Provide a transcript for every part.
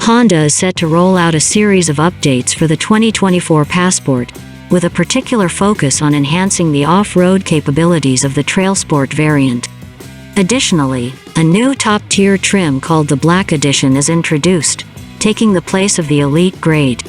Honda is set to roll out a series of updates for the 2024 Passport, with a particular focus on enhancing the off-road capabilities of the TrailSport variant. Additionally, a new top-tier trim called the Black Edition is introduced, taking the place of the Elite grade.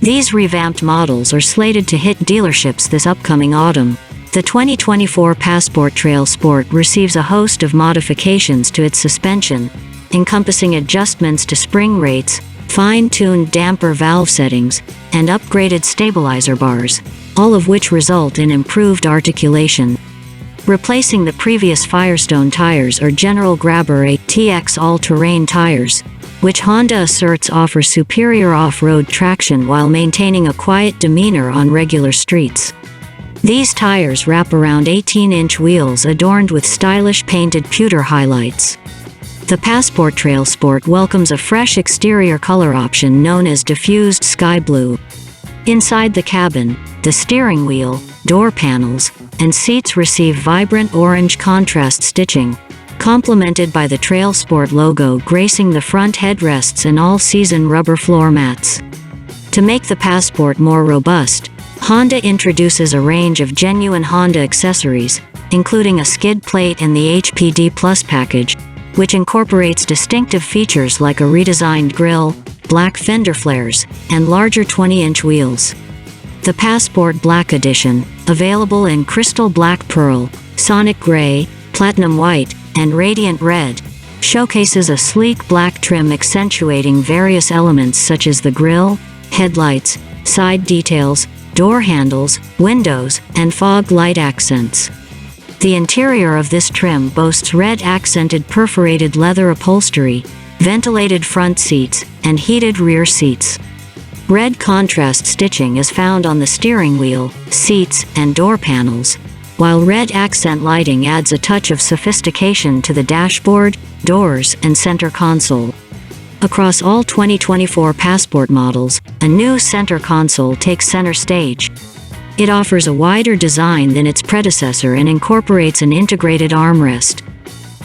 These revamped models are slated to hit dealerships this upcoming autumn. The 2024 Passport TrailSport receives a host of modifications to its suspension, encompassing adjustments to spring rates, fine-tuned damper valve settings, and upgraded stabilizer bars, all of which result in improved articulation. Replacing the previous Firestone tires are General Grabber ATX all-terrain tires, which Honda asserts offer superior off-road traction while maintaining a quiet demeanor on regular streets. These tires wrap around 18-inch wheels adorned with stylish painted pewter highlights. The Passport TrailSport welcomes a fresh exterior color option known as diffused sky blue. Inside the cabin, the steering wheel, door panels, and seats receive vibrant orange contrast stitching, complemented by the TrailSport logo gracing the front headrests and all-season rubber floor mats. To make the Passport more robust, Honda introduces a range of genuine Honda accessories, including a skid plate and the HPD Plus package, which incorporates distinctive features like a redesigned grille, black fender flares, and larger 20-inch wheels. The Passport Black Edition, available in crystal black pearl, sonic gray, platinum white, and radiant red, showcases a sleek black trim accentuating various elements such as the grille, headlights, side details, door handles, windows, and fog light accents. The interior of this trim boasts red accented perforated leather upholstery, ventilated front seats, and heated rear seats. Red contrast stitching is found on the steering wheel, seats, and door panels, while red accent lighting adds a touch of sophistication to the dashboard, doors, and center console. Across all 2024 Passport models, a new center console takes center stage. It offers a wider design than its predecessor and incorporates an integrated armrest.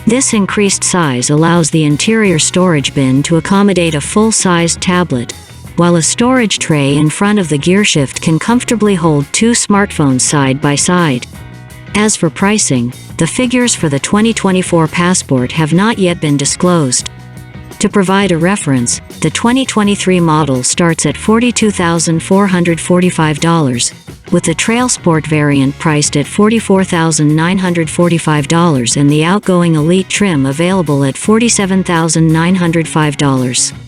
This increased size allows the interior storage bin to accommodate a full-sized tablet, while a storage tray in front of the gearshift can comfortably hold two smartphones side by side. As for pricing, the figures for the 2024 Passport have not yet been disclosed. To provide a reference, the 2023 model starts at $42,445, with the TrailSport variant priced at $44,945 and the outgoing Elite trim available at $47,905.